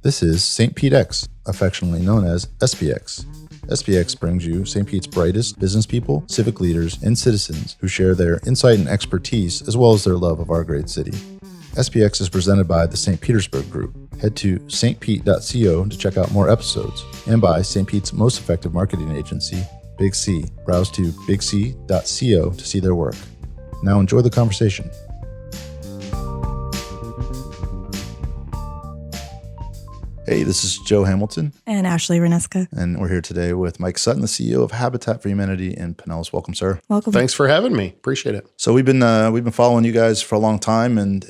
This is St. Pete X, affectionately known as SPX. SPX brings you St. Pete's brightest business people, civic leaders, and citizens who share their insight and expertise as well as their love of our great city. SPX is presented by the St. Petersburg Group. Head to stpete.co to check out more episodes, and by St. Pete's most effective marketing agency, Big C. Browse to bigc.co to see their work. Now enjoy the conversation. Hey, this is Joe Hamilton. And Ashley Ryneska. And we're here today with Mike Sutton, the CEO of Habitat for Humanity in Pinellas. Welcome, sir. Welcome. Thanks for having me. Appreciate it. So we've been following you guys for a long time, and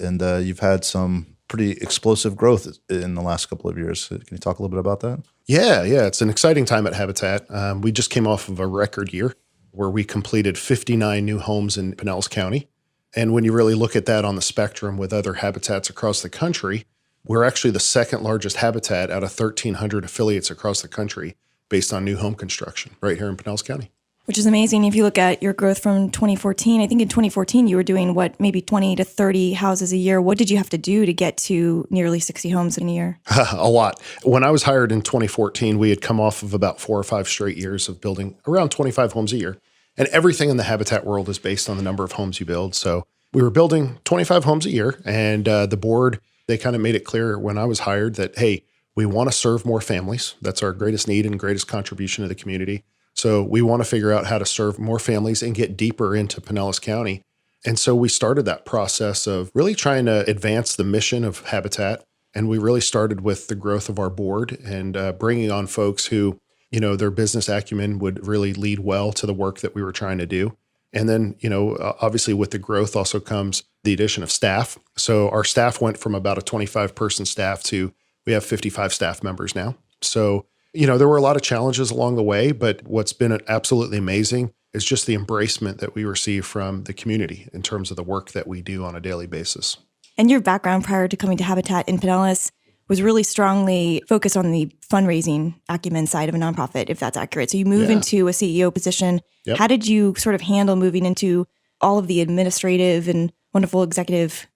you've had some pretty explosive growth in the last couple of years. Can you talk a little bit about that? Yeah. It's an exciting time at Habitat. We just came off of a record year where we completed 59 new homes in Pinellas County. And when you really look at that on the spectrum with other habitats across the country, we're actually the second largest habitat out of 1,300 affiliates across the country based on new home construction right here in Pinellas County. Which is amazing. If you look at your growth from 2014, I think in 2014 you were doing maybe 20 to 30 houses a year. What did you have to do to get to nearly 60 homes in a year? A lot. When I was hired in 2014, we had come off of about 4 or 5 straight years of building around 25 homes a year. And everything in the habitat world is based on the number of homes you build. So we were building 25 homes a year, and the board, they kind of made it clear when I was hired that, hey, we want to serve more families. That's our greatest need and greatest contribution to the community. So we want to figure out how to serve more families and get deeper into Pinellas County. And so we started that process of really trying to advance the mission of Habitat. And we really started with the growth of our board and bringing on folks who, their business acumen would really lead well to the work that we were trying to do. And then, obviously with the growth also comes the addition of staff. So our staff went from about a 25-person staff to we have 55 staff members now. So, there were a lot of challenges along the way, but what's been absolutely amazing is just the embracement that we receive from the community in terms of the work that we do on a daily basis. And your background prior to coming to Habitat in Pinellas was really strongly focused on the fundraising acumen side of a nonprofit, if that's accurate. So you move into a CEO position. Yep. How did you sort of handle moving into all of the administrative and wonderful executive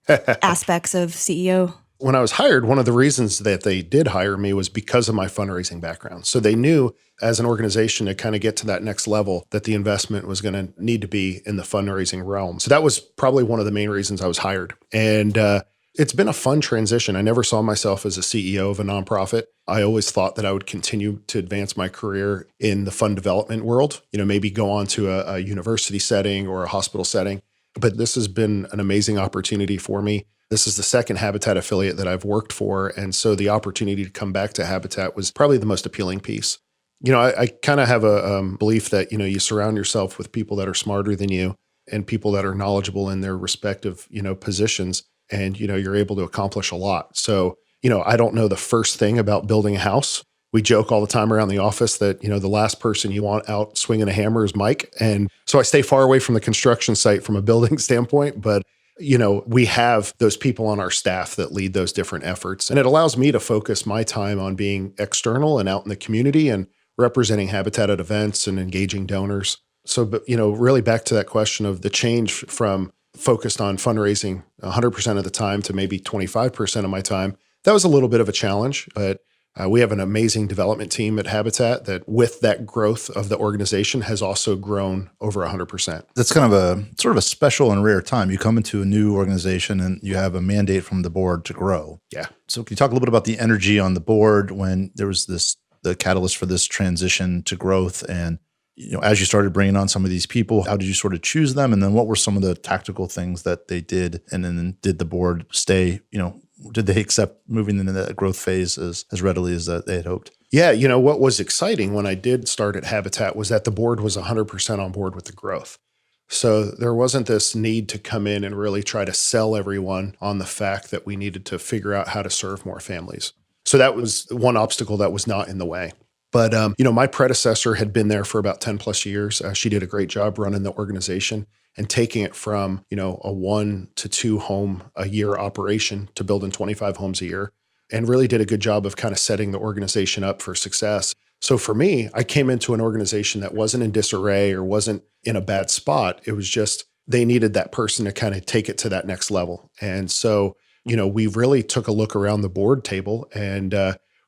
aspects of CEO? When I was hired, one of the reasons that they did hire me was because of my fundraising background. So they knew as an organization to kind of get to that next level that the investment was going to need to be in the fundraising realm. So that was probably one of the main reasons I was hired. And it's been a fun transition. I never saw myself as a CEO of a nonprofit. I always thought that I would continue to advance my career in the fund development world, maybe go on to a university setting or a hospital setting. But this has been an amazing opportunity for me. This is the second Habitat affiliate that I've worked for. And so the opportunity to come back to Habitat was probably the most appealing piece. I kind of have a belief that, you surround yourself with people that are smarter than you and people that are knowledgeable in their respective, positions. And, you're able to accomplish a lot. So, I don't know the first thing about building a house. We joke all the time around the office that, the last person you want out swinging a hammer is Mike. And so I stay far away from the construction site from a building standpoint. But, we have those people on our staff that lead those different efforts. And it allows me to focus my time on being external and out in the community and representing Habitat at events and engaging donors. So, but, really back to that question of the change from focused on fundraising 100% of the time to maybe 25% of my time. That was a little bit of a challenge, but we have an amazing development team at Habitat that with that growth of the organization has also grown over 100%. That's kind of a sort of a special and rare time. You come into a new organization and you have a mandate from the board to grow. Yeah. So can you talk a little bit about the energy on the board when there was the catalyst for this transition to growth? And as you started bringing on some of these people, how did you sort of choose them? And then what were some of the tactical things that they did? And then did the board stay, did they accept moving into that growth phase as readily as they had hoped? Yeah. What was exciting when I did start at Habitat was that the board was 100% on board with the growth. So there wasn't this need to come in and really try to sell everyone on the fact that we needed to figure out how to serve more families. So that was one obstacle that was not in the way. But, my predecessor had been there for about 10 plus years. She did a great job running the organization and taking it from, a 1 to 2 home a year operation to building 25 homes a year, and really did a good job of kind of setting the organization up for success. So for me, I came into an organization that wasn't in disarray or wasn't in a bad spot. It was just, they needed that person to kind of take it to that next level. And so, we really took a look around the board table and,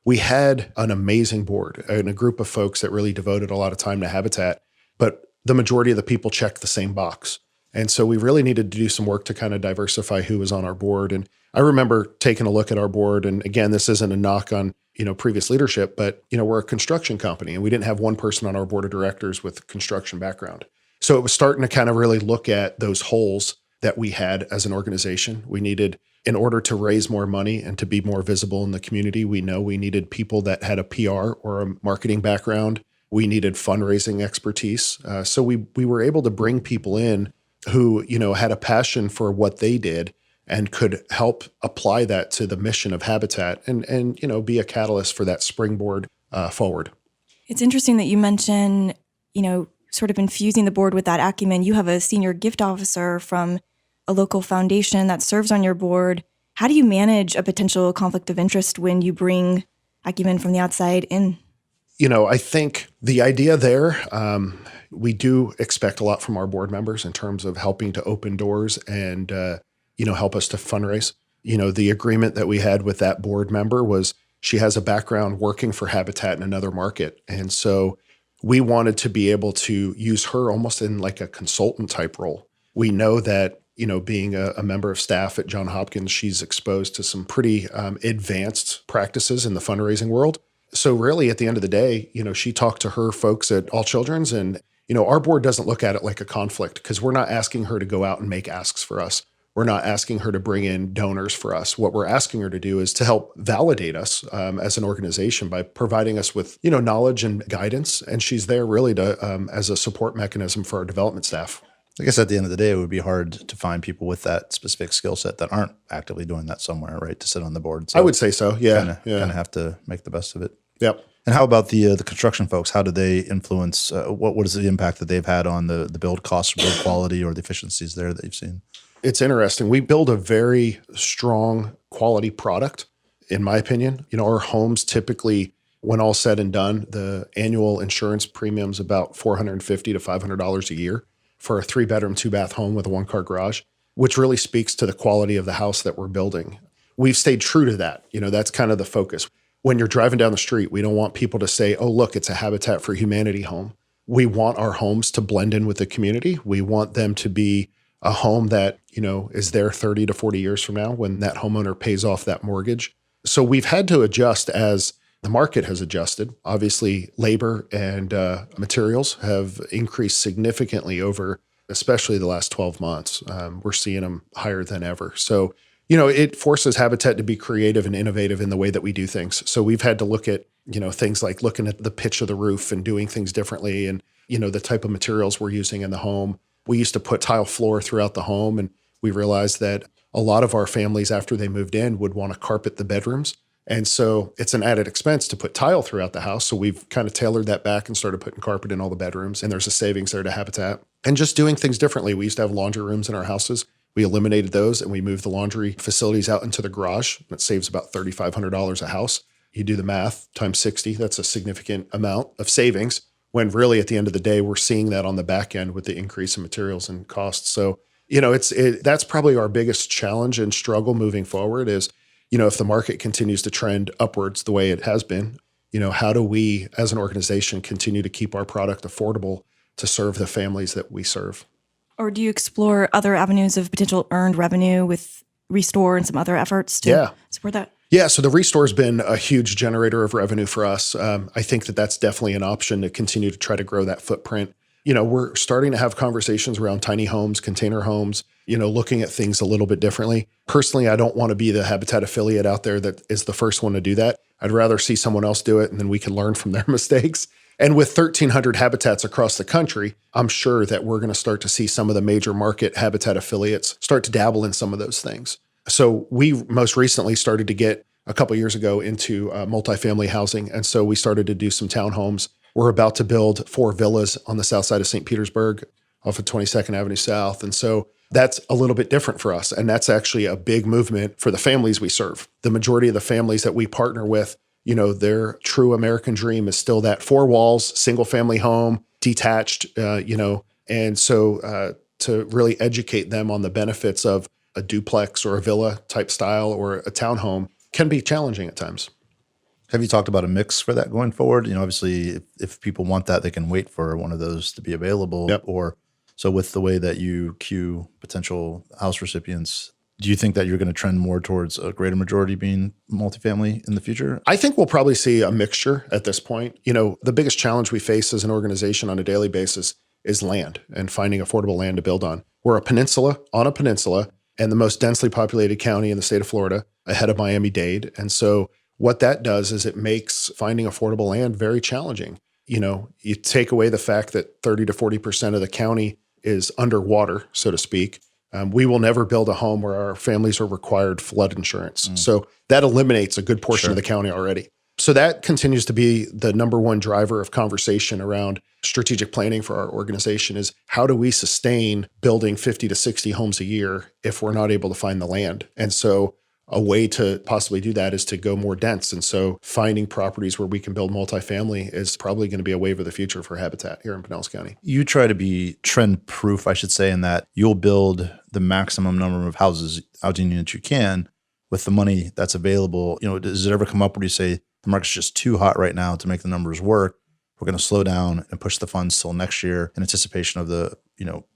we had an amazing board and a group of folks that really devoted a lot of time to habitat, but the majority of the people checked the same box. And so we really needed to do some work to kind of diversify who was on our board. And I remember taking a look at our board. And again, this isn't a knock on, previous leadership, but, we're a construction company and we didn't have one person on our board of directors with construction background. So it was starting to kind of really look at those holes that we had as an organization. We needed, in order to raise more money and to be more visible in the community, we needed people that had a PR or a marketing background. We needed fundraising expertise. So we were able to bring people in who, had a passion for what they did and could help apply that to the mission of Habitat and be a catalyst for that springboard forward. It's interesting that you mention, sort of infusing the board with that acumen. You have a senior gift officer from a local foundation that serves on your board. How do you manage a potential conflict of interest when you bring acumen from the outside in? I think the idea there, we do expect a lot from our board members in terms of helping to open doors and, help us to fundraise. The agreement that we had with that board member was she has a background working for Habitat in another market. And so we wanted to be able to use her almost in like a consultant type role. We know that, being a member of staff at Johns Hopkins, she's exposed to some pretty advanced practices in the fundraising world. So really at the end of the day, she talked to her folks at All Children's and, our board doesn't look at it like a conflict because we're not asking her to go out and make asks for us. We're not asking her to bring in donors for us. What we're asking her to do is to help validate us as an organization by providing us with, knowledge and guidance. And she's there really to as a support mechanism for our development staff. I guess at the end of the day, it would be hard to find people with that specific skill set that aren't actively doing that somewhere, right? To sit on the board. So I would say so. Yeah. Kind of have to make the best of it. Yep. And how about the construction folks? How do they influence? What is the impact that they've had on the build costs, build quality, or the efficiencies there that you've seen? It's interesting. We build a very strong quality product, in my opinion. Our homes typically, when all said and done, the annual insurance premium is about $450 to $500 a year for a 3-bedroom, 2-bath home with a 1-car garage, which really speaks to the quality of the house that we're building. We've stayed true to that. That's kind of the focus. When you're driving down the street, we don't want people to say, oh, look, it's a Habitat for Humanity home. We want our homes to blend in with the community. We want them to be a home that, is there 30 to 40 years from now when that homeowner pays off that mortgage. So we've had to adjust as the market has adjusted. Obviously, labor and materials have increased significantly over, especially the last 12 months. We're seeing them higher than ever. So, it forces Habitat to be creative and innovative in the way that we do things. So we've had to look at, things like looking at the pitch of the roof and doing things differently and, the type of materials we're using in the home. We used to put tile floor throughout the home, and we realized that a lot of our families, after they moved in, would want to carpet the bedrooms. And so it's an added expense to put tile throughout the house. So we've kind of tailored that back and started putting carpet in all the bedrooms. And there's a savings there to Habitat. And just doing things differently. We used to have laundry rooms in our houses. We eliminated those and we moved the laundry facilities out into the garage. That saves about $3,500 a house. You do the math, times 60, that's a significant amount of savings. When really at the end of the day, we're seeing that on the back end with the increase in materials and costs. So, that's probably our biggest challenge and struggle moving forward is, if the market continues to trend upwards the way it has been, how do we as an organization continue to keep our product affordable to serve the families that we serve? Or do you explore other avenues of potential earned revenue with Restore and some other efforts to support that? Yeah, so the Restore has been a huge generator of revenue for us. I think that that's definitely an option to continue to try to grow that footprint. We're starting to have conversations around tiny homes, container homes, looking at things a little bit differently. Personally, I don't want to be the Habitat affiliate out there that is the first one to do that. I'd rather see someone else do it and then we can learn from their mistakes. And with 1,300 habitats across the country, I'm sure that we're going to start to see some of the major market Habitat affiliates start to dabble in some of those things. So we most recently started to get a couple of years ago into multifamily housing. And so we started to do some townhomes. We're about to build 4 villas on the south side of St. Petersburg off of 22nd Avenue South. And so that's a little bit different for us. And that's actually a big movement for the families we serve. The majority of the families that we partner with, their true American dream is still that 4 walls, single family home, detached, and so to really educate them on the benefits of a duplex or a villa type style or a townhome can be challenging at times. Have you talked about a mix for that going forward? Obviously, if people want that, they can wait for one of those to be available. Yep. Or so with the way that you queue potential house recipients, do you think that you're going to trend more towards a greater majority being multifamily in the future? I think we'll probably see a mixture at this point. The biggest challenge we face as an organization on a daily basis is land and finding affordable land to build on. We're on a peninsula, and the most densely populated county in the state of Florida, ahead of Miami-Dade. And so what that does is it makes finding affordable land very challenging. You take away the fact that 30 to 40% of the county is underwater, so to speak. We will never build a home where our families are required flood insurance. So that eliminates a good portion of the county already. So that continues to be the number one driver of conversation around strategic planning for our organization is how do we sustain building 50 to 60 homes a year if we're not able to find the land? And so a way to possibly do that is to go more dense. And so finding properties where we can build multifamily is probably going to be a wave of the future for Habitat here in Pinellas County. You try to be trend proof, I should say, in that you'll build the maximum number of housing units you can with the money that's available. Does it ever come up where you say the market's just too hot right now to make the numbers work? We're going to slow down and push the funds till next year in anticipation of a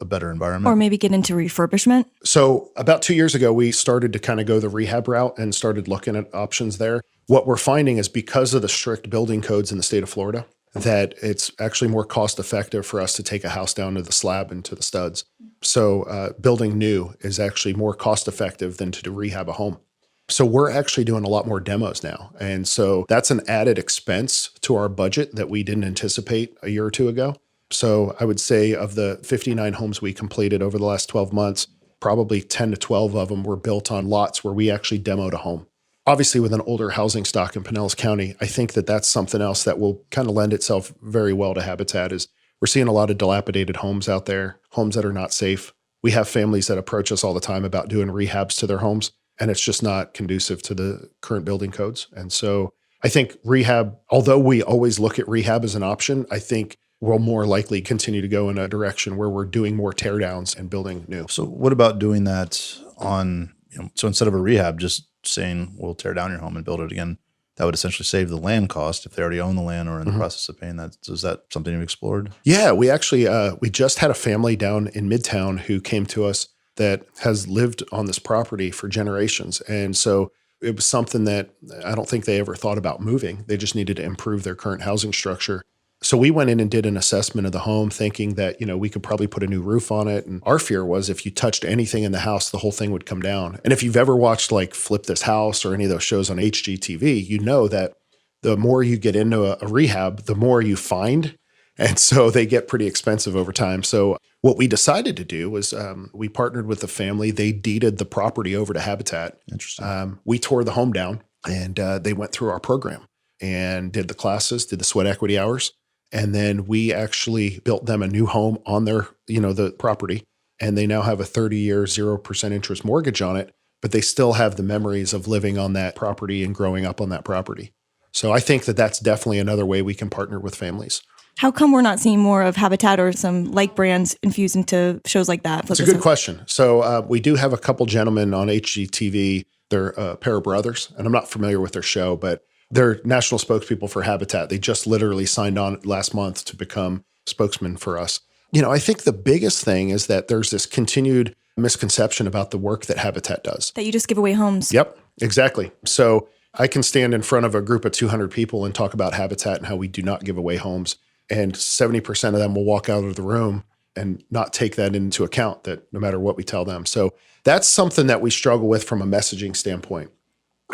better environment. Or maybe get into refurbishment. So about 2 years ago, we started to kind of go the rehab route and started looking at options there. What we're finding is because of the strict building codes in the state of Florida, that it's actually more cost effective for us to take a house down to the slab and to the studs. So building new is actually more cost effective than to rehab a home. So we're actually doing a lot more demos now. And so that's an added expense to our budget that we didn't anticipate a year or two ago. So I would say of the 59 homes we completed over the last 12 months, probably 10 to 12 of them were built on lots where we actually demoed a home. Obviously, with an older housing stock in Pinellas County, I think that that's something else that will kind of lend itself very well to Habitat is we're seeing a lot of dilapidated homes out there, homes that are not safe. We have families that approach us all the time about doing rehabs to their homes, and it's just not conducive to the current building codes. And so I think rehab, although we always look at rehab as an option, I think we'll more likely continue to go in a direction where we're doing more teardowns and building new. So what about doing that on, so instead of a rehab, just saying we'll tear down your home and build it again, that would essentially save the land cost if they already own the land or in the process of paying that. Is that something you've explored? Yeah, we actually, we just had a family down in Midtown who came to us that has lived on this property for generations. And so it was something that I don't think they ever thought about moving. They just needed to improve their current housing structure. So we went in and did an assessment of the home thinking that, we could probably put a new roof on it. And our fear was if you touched anything in the house, the whole thing would come down. And if you've ever watched like Flip This House or any of those shows on HGTV, you know that the more you get into a rehab, the more you find. And so they get pretty expensive over time. So what we decided to do was we partnered with the family. They deeded the property over to Habitat. Interesting. We tore the home down and they went through our program and did the classes, did the sweat equity hours. And then we actually built them a new home on their, the property. And they now have a 30-year, 0% interest mortgage on it, but they still have the memories of living on that property and growing up on that property. So I think that that's definitely another way we can partner with families. How come we're not seeing more of Habitat or some like brands infused into shows like that? It's a good question. So we do have a couple gentlemen on HGTV. They're a pair of brothers, and I'm not familiar with their show, but they're national spokespeople for Habitat. They just literally signed on last month to become spokesmen for us. I think the biggest thing is that there's this continued misconception about the work that Habitat does. That you just give away homes. Yep, exactly. So I can stand in front of a group of 200 people and talk about Habitat and how we do not give away homes. And 70% of them will walk out of the room and not take that into account, that no matter what we tell them. So that's something that we struggle with from a messaging standpoint.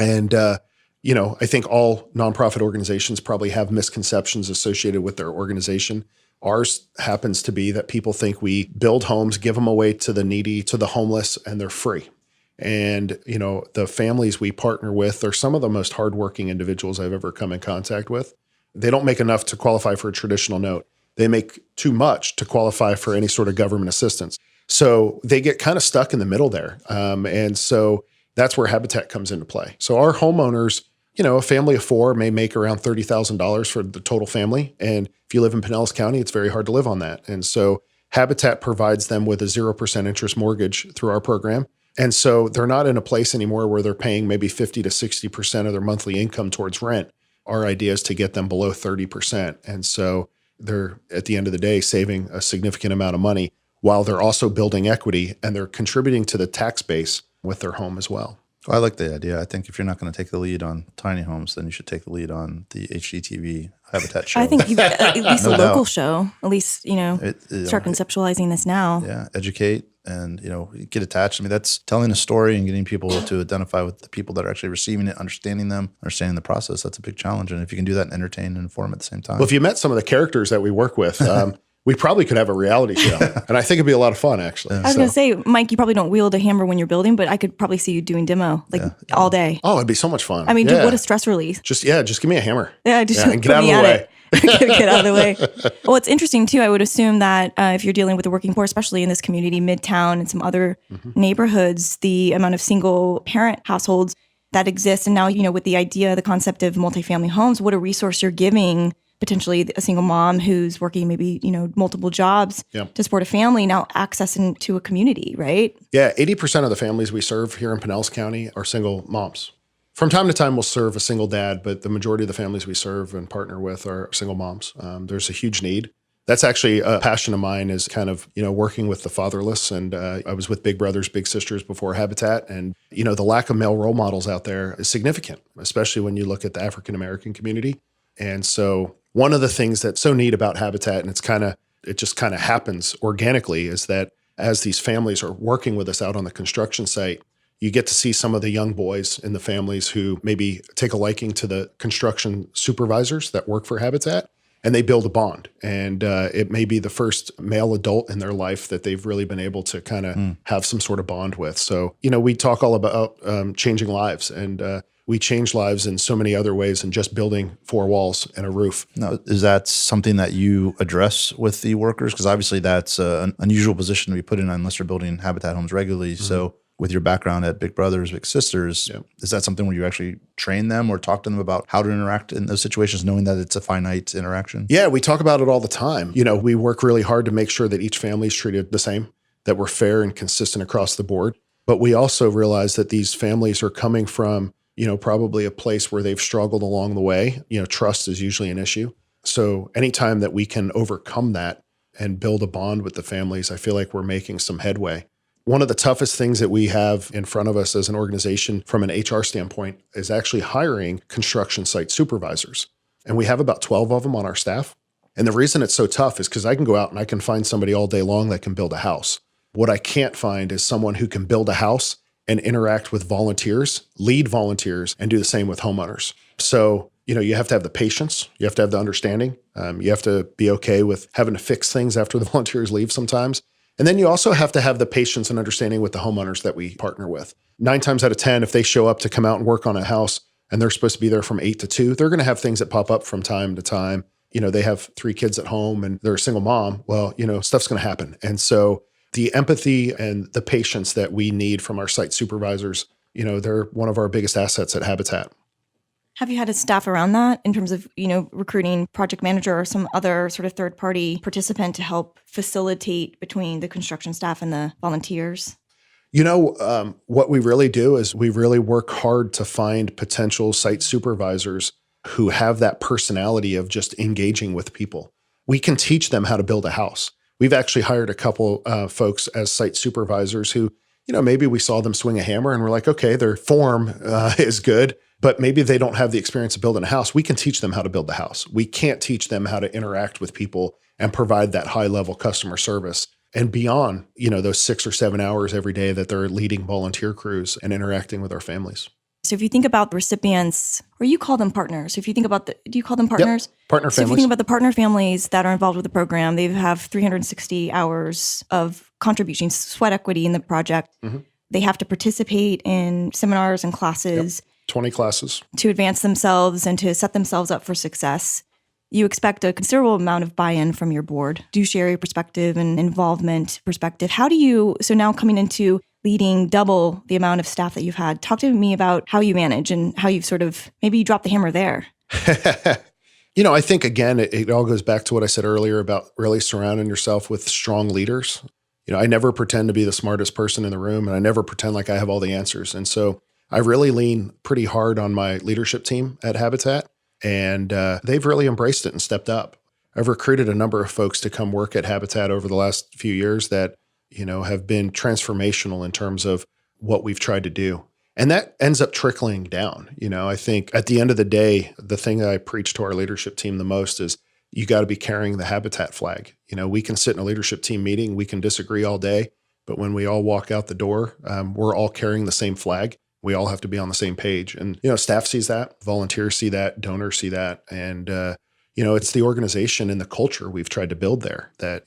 And, I think all nonprofit organizations probably have misconceptions associated with their organization. Ours happens to be that people think we build homes, give them away to the needy, to the homeless, and they're free. And, the families we partner with are some of the most hardworking individuals I've ever come in contact with. They don't make enough to qualify for a traditional note. They make too much to qualify for any sort of government assistance. So they get kind of stuck in the middle there. And so that's where Habitat comes into play. So our homeowners, a family of four may make around $30,000 for the total family. And if you live in Pinellas County, it's very hard to live on that. And so Habitat provides them with a 0% interest mortgage through our program. And so they're not in a place anymore where they're paying maybe 50 to 60% of their monthly income towards rent. Our idea is to get them below 30%. And so they're, at the end of the day, saving a significant amount of money while they're also building equity, and they're contributing to the tax base with their home as well. I like the idea. I think if you're not going to take the lead on tiny homes, then you should take the lead on the HGTV habitat show. I think at least No a local doubt. show, at least, start conceptualizing this now. Yeah, educate and, get attached. I mean, that's telling a story and getting people to identify with the people that are actually receiving it, understanding them, understanding the process. That's a big challenge. And if you can do that and entertain and inform at the same time. Well, if you met some of the characters that we work with, we probably could have a reality show. And I think it'd be a lot of fun, actually. I was going to say, Mike, you probably don't wield a hammer when you're building, but I could probably see you doing demo all day. Oh, it'd be so much fun. I mean, dude, what a stress release. Just give me a hammer. Yeah, just and get put out of me the at way. it. Get out of the way. Well, it's interesting too. I would assume that if you're dealing with the working poor, especially in this community, Midtown and some other neighborhoods, the amount of single parent households that exist, and now, with the idea, the concept of multifamily homes, what a resource you're giving potentially a single mom who's working maybe, multiple jobs to support a family, now access into a community, right? Yeah, 80% of the families we serve here in Pinellas County are single moms. From time to time, we'll serve a single dad, but the majority of the families we serve and partner with are single moms. There's a huge need. That's actually a passion of mine, is kind of, working with the fatherless. And I was with Big Brothers, Big Sisters before Habitat. And, the lack of male role models out there is significant, especially when you look at the African-American community. And so one of the things that's so neat about Habitat, and it just kind of happens organically, is that as these families are working with us out on the construction site, you get to see some of the young boys in the families who maybe take a liking to the construction supervisors that work for Habitat, and they build a bond. And it may be the first male adult in their life that they've really been able to kind of have some sort of bond with. So, we talk all about changing lives, and we change lives in so many other ways than just building four walls and a roof. Now, is that something that you address with the workers? Because obviously that's an unusual position to be put in unless you're building habitat homes regularly. So with your background at Big Brothers, Big Sisters, is that something where you actually train them or talk to them about how to interact in those situations, knowing that it's a finite interaction? Yeah, we talk about it all the time. We work really hard to make sure that each family is treated the same, that we're fair and consistent across the board. But we also realize that these families are coming from, probably a place where they've struggled along the way. Trust is usually an issue. So anytime that we can overcome that and build a bond with the families, I feel like we're making some headway. One of the toughest things that we have in front of us as an organization from an HR standpoint is actually hiring construction site supervisors. And we have about 12 of them on our staff. And the reason it's so tough is because I can go out and I can find somebody all day long that can build a house. What I can't find is someone who can build a house and interact with volunteers, lead volunteers, and do the same with homeowners. So, you have to have the patience. You have to have the understanding. You have to be okay with having to fix things after the volunteers leave sometimes. And then you also have to have the patience and understanding with the homeowners that we partner with. 9 times out of 10, if they show up to come out and work on a house and they're supposed to be there from 8 to 2, they're going to have things that pop up from time to time. They have 3 kids at home and they're a single mom. Well, stuff's going to happen. And so the empathy and the patience that we need from our site supervisors, they're one of our biggest assets at Habitat. Have you had a staff around that in terms of, recruiting project manager or some other sort of third party participant to help facilitate between the construction staff and the volunteers? What we really do is we really work hard to find potential site supervisors who have that personality of just engaging with people. We can teach them how to build a house. We've actually hired a couple folks as site supervisors who, maybe we saw them swing a hammer and we're like, okay, their form is good, but maybe they don't have the experience of building a house. We can teach them how to build the house. We can't teach them how to interact with people and provide that high level customer service and beyond, those 6 or 7 hours every day that they're leading volunteer crews and interacting with our families. So if you think about the recipients, or you call them partners, if you think about do you call them partners? Yep. Partner So families. if you think about the partner families that are involved with the program, they have 360 hours of contribution, sweat equity in the project. They have to participate in seminars and classes. 20 classes. To advance themselves and to set themselves up for success. You expect a considerable amount of buy-in from your board, fiduciary perspective and involvement perspective. So now coming into leading double the amount of staff that you've had, talk to me about how you manage and how you've maybe you drop the hammer there. I think, again, it all goes back to what I said earlier about really surrounding yourself with strong leaders. I never pretend to be the smartest person in the room, and I never pretend like I have all the answers. And so I really lean pretty hard on my leadership team at Habitat. And they've really embraced it and stepped up. I've recruited a number of folks to come work at Habitat over the last few years that, have been transformational in terms of what we've tried to do. And that ends up trickling down. I think at the end of the day, the thing that I preach to our leadership team the most is you got to be carrying the Habitat flag. We can sit in a leadership team meeting, we can disagree all day, but when we all walk out the door, we're all carrying the same flag. We all have to be on the same page. And, staff sees that, volunteers see that, donors see that. And, it's the organization and the culture we've tried to build there that,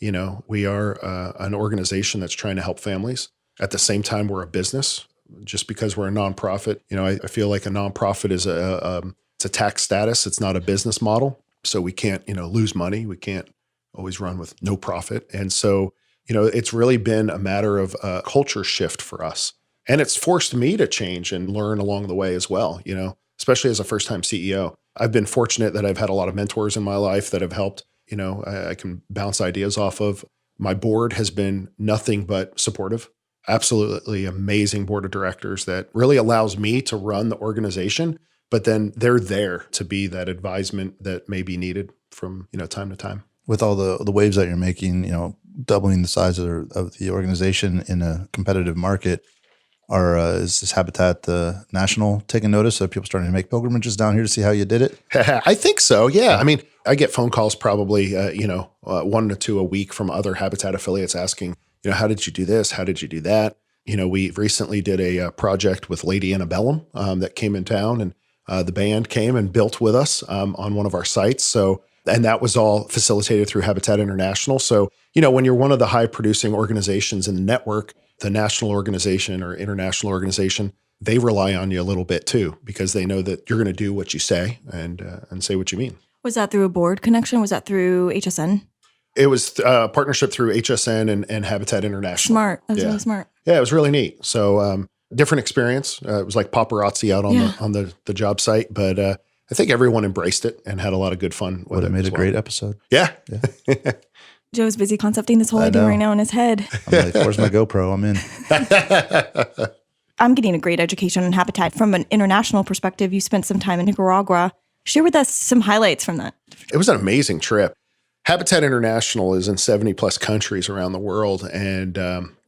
we are an organization that's trying to help families. At the same time, we're a business. Just because we're a nonprofit, I feel like a nonprofit is it's a tax status. It's not a business model. So we can't, lose money. We can't always run with no profit. And so, it's really been a matter of a culture shift for us. And it's forced me to change and learn along the way as well, especially as a first-time CEO. I've been fortunate that I've had a lot of mentors in my life that have helped, I can bounce ideas off of. My board has been nothing but supportive. Absolutely amazing board of directors that really allows me to run the organization, but then they're there to be that advisement that may be needed from, time to time. With all the waves that you're making, doubling the size of the organization in a competitive market, is this Habitat national taking notice of people starting to make pilgrimages down here to see how you did it? I think so. Yeah. I mean, I get phone calls probably, 1 to 2 a week from other Habitat affiliates asking, how did you do this? How did you do that? We recently did a project with Lady Antebellum that came in town, and the band came and built with us on one of our sites. And that was all facilitated through Habitat International. So, when you're one of the high producing organizations in the network, the national organization or international organization, they rely on you a little bit too, because they know that you're going to do what you say and say what you mean. Was that through a board connection? Was that through HSN? It was a partnership through HSN and Habitat International. Smart. That was really smart. Yeah, it was really neat. So different experience. It was like paparazzi out on the job site, but I think everyone embraced it and had a lot of good fun with it. Would have made a great episode. Yeah. Joe's busy concepting this whole idea right now in his head. I'm like, where's my GoPro? I'm in. I'm getting a great education on Habitat. From an international perspective, you spent some time in Nicaragua. Share with us some highlights from that. It was an amazing trip. Habitat International is in 70 plus countries around the world. And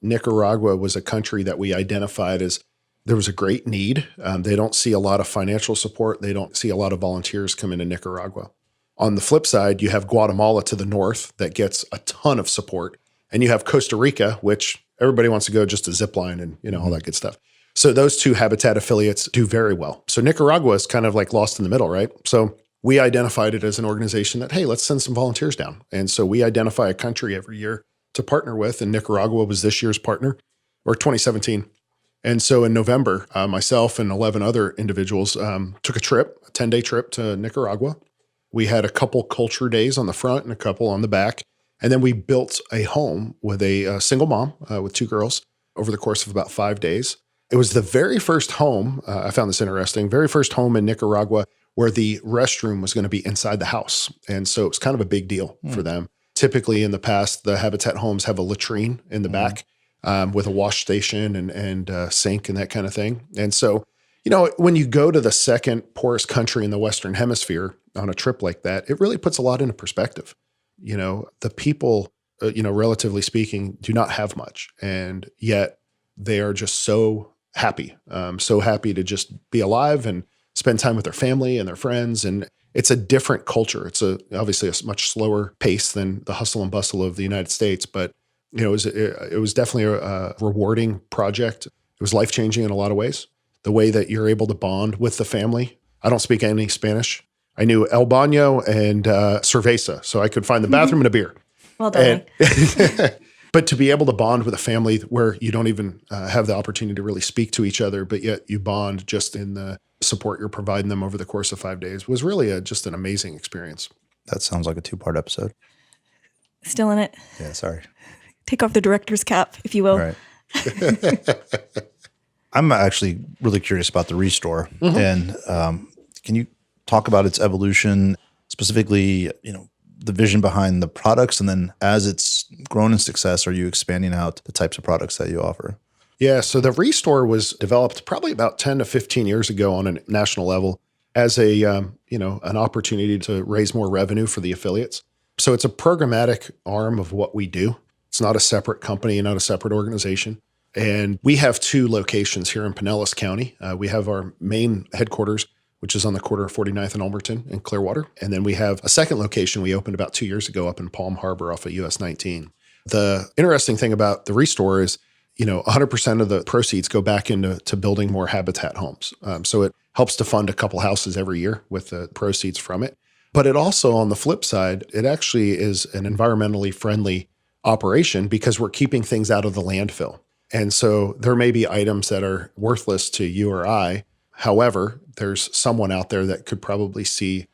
Nicaragua was a country that we identified as there was a great need. They don't see a lot of financial support. They don't see a lot of volunteers come into Nicaragua. On the flip side, you have Guatemala to the north that gets a ton of support. And you have Costa Rica, which everybody wants to go just to zip line and, all that good stuff. So those two Habitat affiliates do very well. So Nicaragua is kind of like lost in the middle, right? So we identified it as an organization that, hey, let's send some volunteers down. And so we identify a country every year to partner with. And Nicaragua was this year's partner, or 2017. And so in November, myself and 11 other individuals took a 10-day trip to Nicaragua. We had a couple culture days on the front and a couple on the back. And then we built a home with a single mom with 2 girls over the course of about 5 days. It was the very first home, I found this interesting, very first home in Nicaragua where the restroom was going to be inside the house. And so it was kind of a big deal for them. Typically in the past, the Habitat homes have a latrine in the back with a wash station and sink and that kind of thing. And so, when you go to the second poorest country in the Western Hemisphere on a trip like that, it really puts a lot into perspective. The people, relatively speaking, do not have much. And yet they are just so happy to just be alive and spend time with their family and their friends. And it's a different culture. It's obviously a much slower pace than the hustle and bustle of the United States, but it was definitely a rewarding project. It was life-changing in a lot of ways. The way that you're able to bond with the family. I don't speak any Spanish. I knew El Baño and Cerveza, so I could find the bathroom and a beer. Well done. But to be able to bond with a family where you don't even have the opportunity to really speak to each other, but yet you bond just in the support you're providing them over the course of 5 days was really just an amazing experience. That sounds like a 2-part episode. Still in it? Yeah, sorry. Take off the director's cap, if you will. All right. I'm actually really curious about the Restore. And can you talk about its evolution, specifically, the vision behind the products, and then as it's grown in success, are you expanding out the types of products that you offer? Yeah, so the Restore was developed probably about 10 to 15 years ago on a national level. as an opportunity to raise more revenue for the affiliates. So it's a programmatic arm of what we do. It's not a separate company, not a separate organization. And we have 2 locations here in Pinellas County. We have our main headquarters, which is on the corner of 49th and Ulmerton in Clearwater. And then we have a second location we opened about 2 years ago up in Palm Harbor off of US 19. The interesting thing about the Restore is, 100% of the proceeds go back into building more habitat homes. So it helps to fund a couple houses every year with the proceeds from it. But it also, on the flip side, it actually is an environmentally friendly operation because we're keeping things out of the landfill. And so there may be items that are worthless to you or I. However, there's someone out there that could probably see,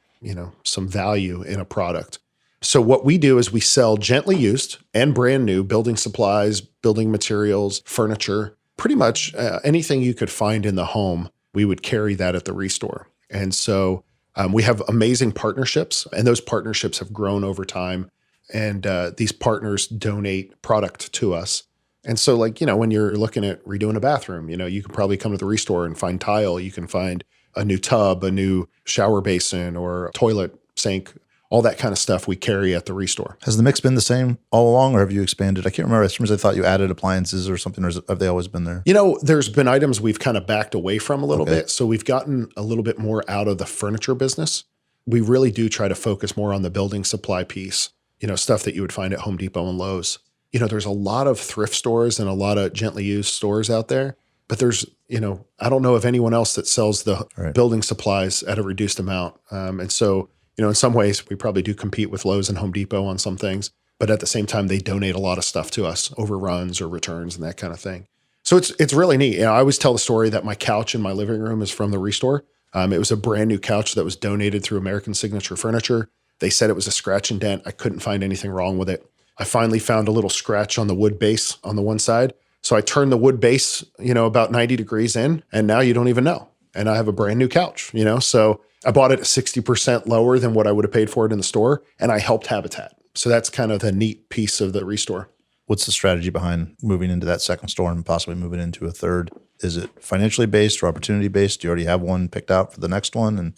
some value in a product. So what we do is we sell gently used and brand new building supplies, building materials, furniture, pretty much anything you could find in the home, we would carry that at the Restore. And so we have amazing partnerships, and those partnerships have grown over time. And these partners donate product to us. And so when you're looking at redoing a bathroom, you can probably come to the Restore and find tile. You can find a new tub, a new shower basin, or a toilet sink. All that kind of stuff we carry at the Restore. Has the mix been the same all along, or have you expanded? I can't remember. As soon as I thought you added appliances or something, or have they always been there? There's been items we've kind of backed away from a little bit. So we've gotten a little bit more out of the furniture business. We really do try to focus more on the building supply piece, stuff that you would find at Home Depot and Lowe's. There's a lot of thrift stores and a lot of gently used stores out there, but there's, I don't know of anyone else that sells the building supplies at a reduced amount. And so, in some ways, we probably do compete with Lowe's and Home Depot on some things, but at the same time, they donate a lot of stuff to us, overruns or returns and that kind of thing. So it's really neat. I always tell the story that my couch in my living room is from the Restore. It was a brand new couch that was donated through American Signature Furniture. They said it was a scratch and dent. I couldn't find anything wrong with it. I finally found a little scratch on the wood base on the one side. So I turned the wood base, about 90 degrees in, and now you don't even know. And I have a brand new couch, So I bought it at 60% lower than what I would have paid for it in the store, and I helped Habitat. So that's kind of the neat piece of the Restore. What's the strategy behind moving into that second store and possibly moving into a third? Is it financially based or opportunity based? Do you already have one picked out for the next one?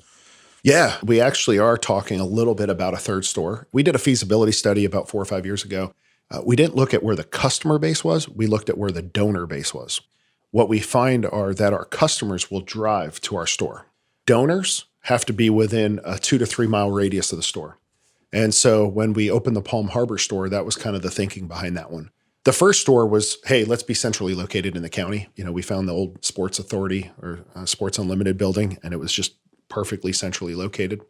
Yeah, we actually are talking a little bit about a third store. We did a feasibility study about 4 or 5 years ago. We didn't look at where the customer base was. We looked at where the donor base was. What we find are that our customers will drive to our store. Donors have to be within a 2 to 3 mile radius of the store. And so when we opened the Palm Harbor store, that was kind of the thinking behind that one. The first store was, hey, let's be centrally located in the county. We found the old Sports Authority or Sports Unlimited building, and it was just perfectly centrally located.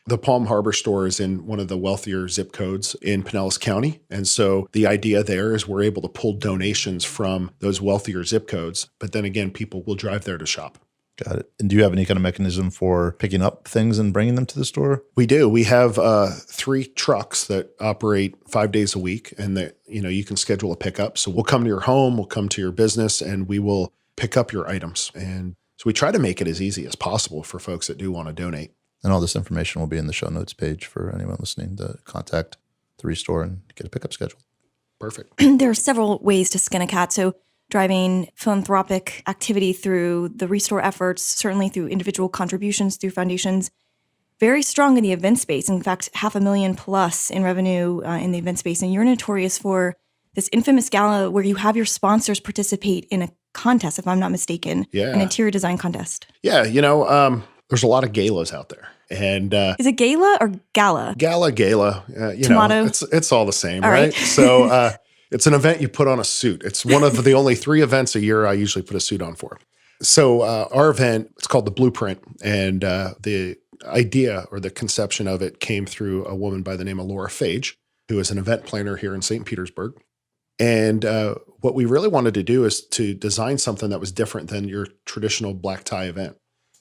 The Palm Harbor store is in one of the wealthier zip codes in Pinellas County. And so the idea there is we're able to pull donations from those wealthier zip codes. But then again, people will drive there to shop. Got it. And do you have any kind of mechanism for picking up things and bringing them to the store? We do. We have 3 trucks that operate 5 days a week, and that you can schedule a pickup. So we'll come to your home, we'll come to your business, and we will pick up your items. And so we try to make it as easy as possible for folks that do want to donate. And all this information will be in the show notes page for anyone listening to contact the Restore and get a pickup schedule. Perfect. There are several ways to skin a cat. So driving philanthropic activity through the Restore efforts, certainly through individual contributions, through foundations, very strong in the event space. In fact, $500,000 plus in revenue in the event space. And you're notorious for this infamous gala where you have your sponsors participate in a contest, if I'm not mistaken, an interior design contest. Yeah, there's a lot of galas out there. And is it gala or gala? Gala. Tomato. It's all the same, all right? So it's an event you put on a suit. It's one of the only 3 events a year I usually put a suit on for. So our event, it's called the Blueprint. And the idea or the conception of it came through a woman by the name of Laura Fage, who is an event planner here in St. Petersburg. And what we really wanted to do is to design something that was different than your traditional black tie event.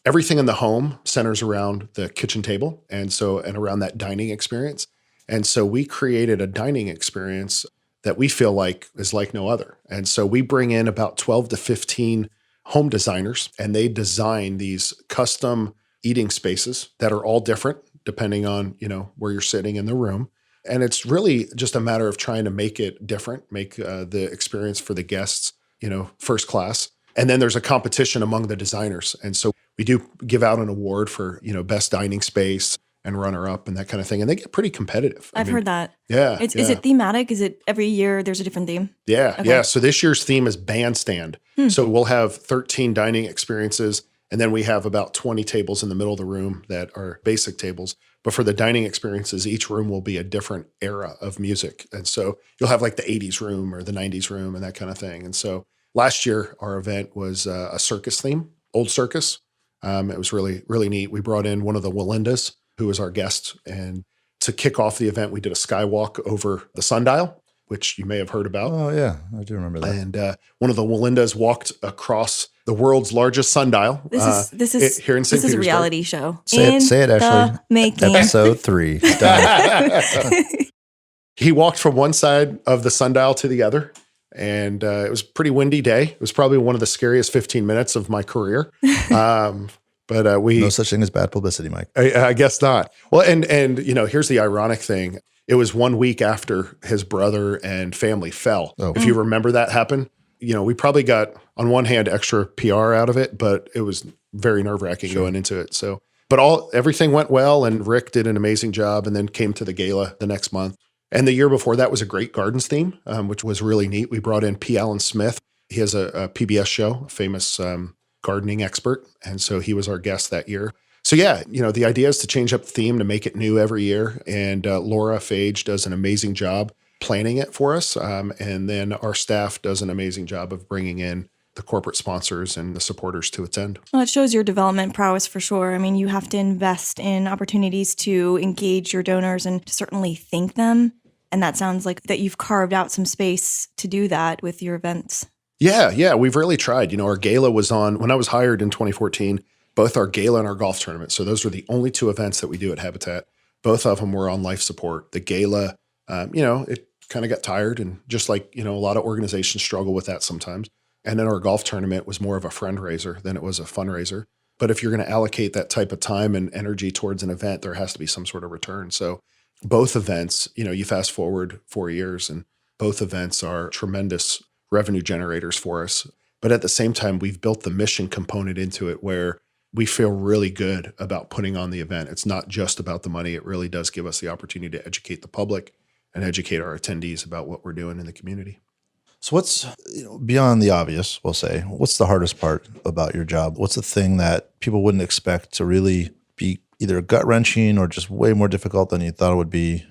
Everything in the home centers around the kitchen table and around that dining experience. And so we created a dining experience that we feel like is like no other. And so we bring in about 12 to 15 home designers, and they design these custom eating spaces that are all different depending on, where you're sitting in the room. And it's really just a matter of trying to make it different, make the experience for the guests, first class. And then there's a competition among the designers. And so We do give out an award for, best dining space and runner up and that kind of thing. And they get pretty competitive. I've heard that. Yeah. Is it thematic? Is it every year there's a different theme? Yeah. Okay. Yeah. So this year's theme is bandstand. So we'll have 13 dining experiences. And then we have about 20 tables in the middle of the room that are basic tables. But for the dining experiences, each room will be a different era of music. And so you'll have like the 80s room or the 90s room and that kind of thing. And so last year, our event was a circus theme, old circus. It was really, really neat. We brought in one of the Walindas, who was our guest. And to kick off the event, we did a skywalk over the sundial, which you may have heard about. Oh, yeah. I do remember that. And one of the Walindas walked across the world's largest sundial. This is here in St. Petersburg. This is a reality show. Say it, Ashley. Making. Episode 3. Done. He walked from one side of the sundial to the other. And it was a pretty windy day. It was probably one of the scariest 15 minutes of my career. But no such thing as bad publicity, Mike. I guess not. Well, and here's the ironic thing. It was 1 week after his brother and family fell. Oh. If you remember that happened, we probably got, on one hand, extra PR out of it, but it was very nerve-wracking going into it. So, but everything went well, and Rick did an amazing job, and then came to the gala the next month. And the year before that was a Great Gardens theme, which was really neat. We brought in P. Allen Smith. He has a PBS show, a famous gardening expert. And so he was our guest that year. So yeah, the idea is to change up the theme, to make it new every year. And Laura Fage does an amazing job planning it for us. And then our staff does an amazing job of bringing in the corporate sponsors and the supporters to attend. Well, it shows your development prowess for sure. I mean, you have to invest in opportunities to engage your donors and to certainly thank them. And that sounds like that you've carved out some space to do that with your events. Yeah, we've really tried. Our gala was on, when I was hired in 2014, both our gala and our golf tournament. So those were the only 2 events that we do at Habitat. Both of them were on life support. The gala, it kind of got tired, and just like, a lot of organizations struggle with that sometimes. And then our golf tournament was more of a fundraiser than it was a fundraiser. But if you're going to allocate that type of time and energy towards an event, there has to be some sort of return. So both events, you fast forward 4 years, and both events are tremendous revenue generators for us. But at the same time, we've built the mission component into it where we feel really good about putting on the event. It's not just about the money. It really does give us the opportunity to educate the public and educate our attendees about what we're doing in the community. So what's, beyond the obvious, we'll say, what's the hardest part about your job? What's the thing that people wouldn't expect to really be either gut-wrenching or just way more difficult than you thought it would be?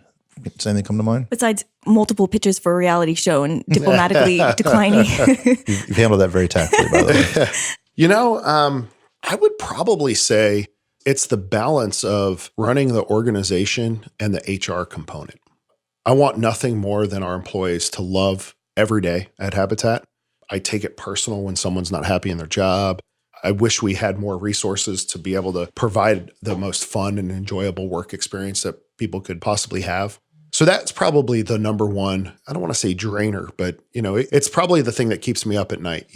Does anything come to mind? Besides multiple pitches for a reality show and diplomatically declining. You've handled that very tactfully, by the way. I would probably say it's the balance of running the organization and the HR component. I want nothing more than our employees to love every day at Habitat. I take it personal when someone's not happy in their job. I wish we had more resources to be able to provide the most fun and enjoyable work experience that people could possibly have. So that's probably the number one, I don't want to say drainer, but it's probably the thing that keeps me up at night.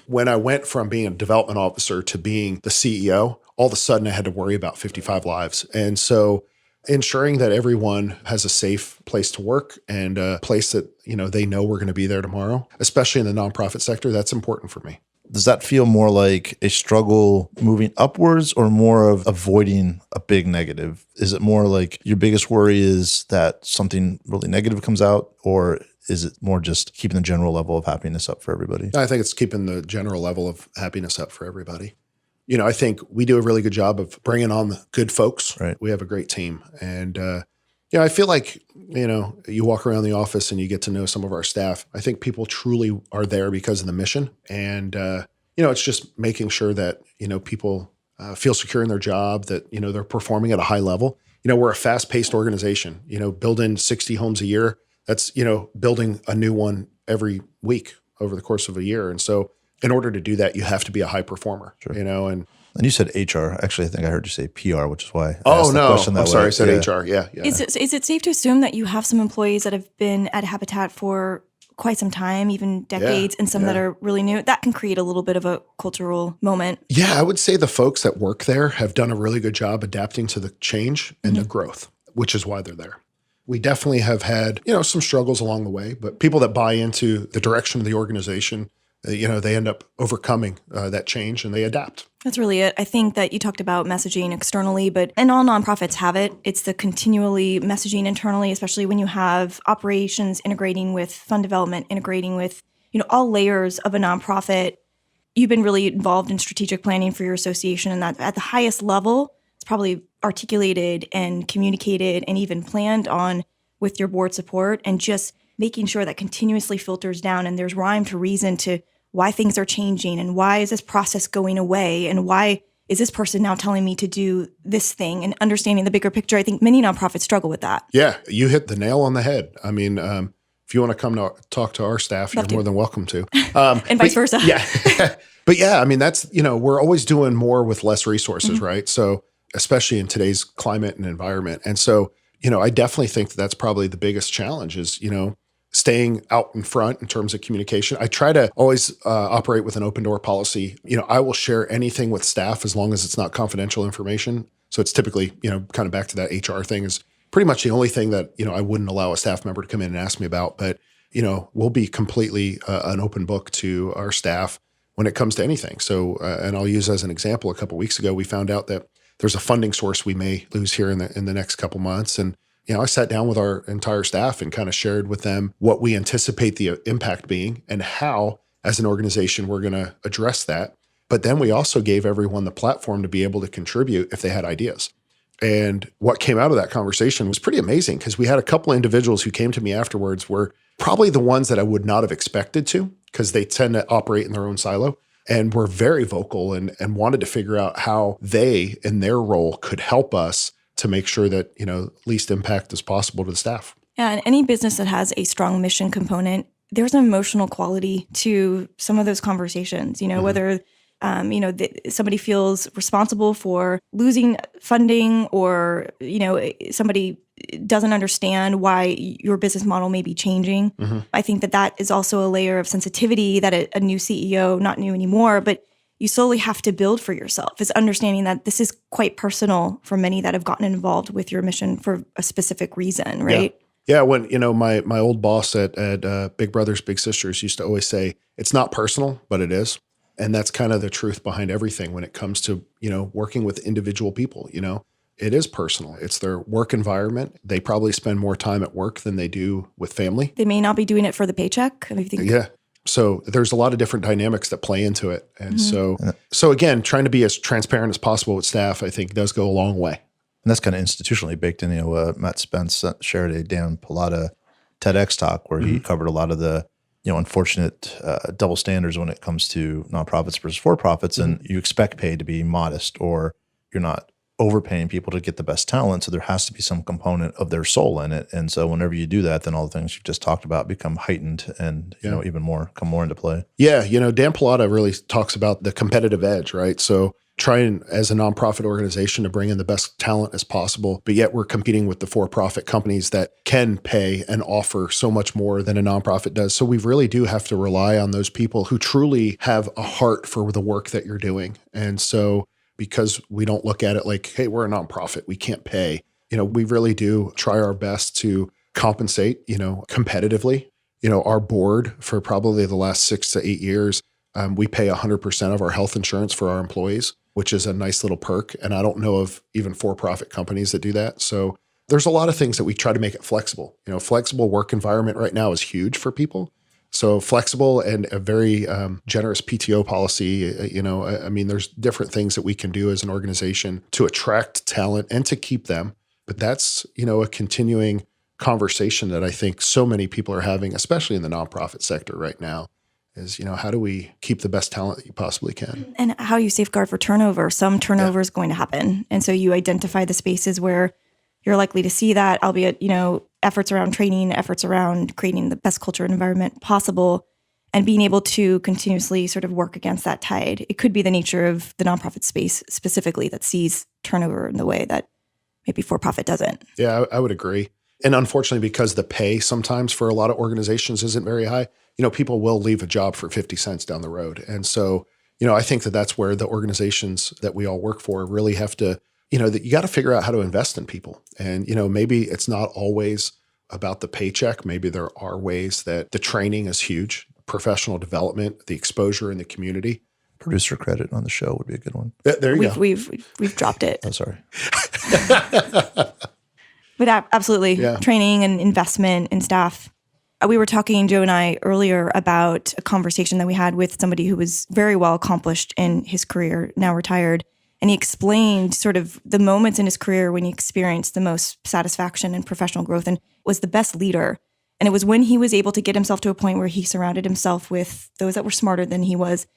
When I went from being a development officer to being the CEO, all of a sudden I had to worry about 55 lives. And so ensuring that everyone has a safe place to work and a place that, they know we're going to be there tomorrow, especially in the nonprofit sector, that's important for me. Does that feel more like a struggle moving upwards or more of avoiding a big negative? Is it more like your biggest worry is that something really negative comes out, or is it more just keeping the general level of happiness up for everybody? I think it's keeping the general level of happiness up for everybody. I think we do a really good job of bringing on the good folks. Right. We have a great team. And, I feel like, you walk around the office and you get to know some of our staff. I think people truly are there because of the mission. And, it's just making sure that, people feel secure in their job, that, they're performing at a high level. We're a fast-paced organization, building 60 homes a year. That's, building a new one every week over the course of a year. And so in order to do that, you have to be a high performer, Sure. And you said HR. Actually, I think I heard you say PR, which is why I oh, asked the no. question that I'm way. sorry. I said HR. Yeah. Is it safe to assume that you have some employees that have been at Habitat for quite some time, even decades, and some that are really new? That can create a little bit of a cultural moment. Yeah, I would say the folks that work there have done a really good job adapting to the change and the growth, which is why they're there. We definitely have had, some struggles along the way, but people that buy into the direction of the organization, they end up overcoming that change and they adapt. That's really it. I think that you talked about messaging externally, and all nonprofits have it. It's the continually messaging internally, especially when you have operations integrating with fund development, integrating with, all layers of a nonprofit. You've been really involved in strategic planning for your association, and that at the highest level, it's probably articulated and communicated and even planned on with your board support, and just making sure that continuously filters down and there's rhyme to reason to why things are changing and why is this process going away and why is this person now telling me to do this thing, and understanding the bigger picture. I think many nonprofits struggle with that. Yeah, you hit the nail on the head. I mean, if you want to come to talk to our staff, you're more than welcome to. And vice versa. Yeah. But yeah, I mean, that's, we're always doing more with less resources, right? So especially in today's climate and environment. And so, I definitely think that's probably the biggest challenge is, staying out in front in terms of communication. I try to always operate with an open door policy. I will share anything with staff as long as it's not confidential information. So it's typically, kind of back to that HR thing is pretty much the only thing that, I wouldn't allow a staff member to come in and ask me about. But, we'll be completely an open book to our staff when it comes to anything. So, and I'll use as an example, a couple of weeks ago, we found out that there's a funding source we may lose here in the next couple months. And I sat down with our entire staff and kind of shared with them what we anticipate the impact being and how, as an organization, we're going to address that. But then we also gave everyone the platform to be able to contribute if they had ideas. And what came out of that conversation was pretty amazing, because we had a couple of individuals who came to me afterwards were probably the ones that I would not have expected to, because they tend to operate in their own silo, and were very vocal and wanted to figure out how they, in their role, could help us to make sure that, least impact as possible to the staff. Yeah, and any business that has a strong mission component, there's an emotional quality to some of those conversations, whether, somebody feels responsible for losing funding, or, somebody doesn't understand why your business model may be changing. I think that is also a layer of sensitivity that a new CEO, not new anymore, but you slowly have to build for yourself, is understanding that this is quite personal for many that have gotten involved with your mission for a specific reason, right? Yeah, when, my old boss at Big Brothers Big Sisters used to always say, it's not personal, but it is. And that's kind of the truth behind everything when it comes to, working with individual people. It is personal. It's their work environment. They probably spend more time at work than they do with family. They may not be doing it for the paycheck. Yeah. So there's a lot of different dynamics that play into it. And so again, trying to be as transparent as possible with staff, I think, does go a long way. And that's kind of institutionally baked in. Matt Spence shared a Dan Pallotta TEDx talk where he covered a lot of the, unfortunate double standards when it comes to nonprofits versus for-profits. And you expect pay to be modest, or you're not overpaying people to get the best talent. So there has to be some component of their soul in it. And so whenever you do that, then all the things you just talked about become heightened and, even more come more into play. Yeah. Dan Pallotta really talks about the competitive edge, right? So trying as a nonprofit organization to bring in the best talent as possible, but yet we're competing with the for-profit companies that can pay and offer so much more than a nonprofit does. So we really do have to rely on those people who truly have a heart for the work that you're doing. And so because we don't look at it like, hey, we're a nonprofit, we can't pay. We really do try our best to compensate, competitively. Our board, for probably the last 6 to 8 years, we pay 100% of our health insurance for our employees, which is a nice little perk. And I don't know of even for-profit companies that do that. So there's a lot of things that we try to make it flexible. Flexible work environment right now is huge for people. So flexible and a very generous PTO policy, there's different things that we can do as an organization to attract talent and to keep them. But that's, a continuing conversation that I think so many people are having, especially in the nonprofit sector right now, is, how do we keep the best talent that you possibly can? And how you safeguard for turnover. Some turnover is going to happen. And so you identify the spaces where you're likely to see that, albeit, efforts around training, efforts around creating the best culture and environment possible, and being able to continuously sort of work against that tide. It could be the nature of the nonprofit space specifically that sees turnover in the way that maybe for-profit doesn't. Yeah, I would agree. And unfortunately, because the pay sometimes for a lot of organizations isn't very high, people will leave a job for 50 cents down the road. And so, I think that's where the organizations that we all work for really have to, that you got to figure out how to invest in people. And, maybe it's not always about the paycheck. Maybe there are ways that the training is huge. professional development, the exposure in the community. Producer credit on the show would be a good one. There you go. We've dropped it. Oh, sorry. But absolutely, training and investment in staff. We were talking, Joe and I, earlier about a conversation that we had with somebody who was very well accomplished in his career, now retired. And he explained sort of the moments in his career when he experienced the most satisfaction and professional growth and was the best leader. And it was when he was able to get himself to a point where he surrounded himself with those that were smarter than he was.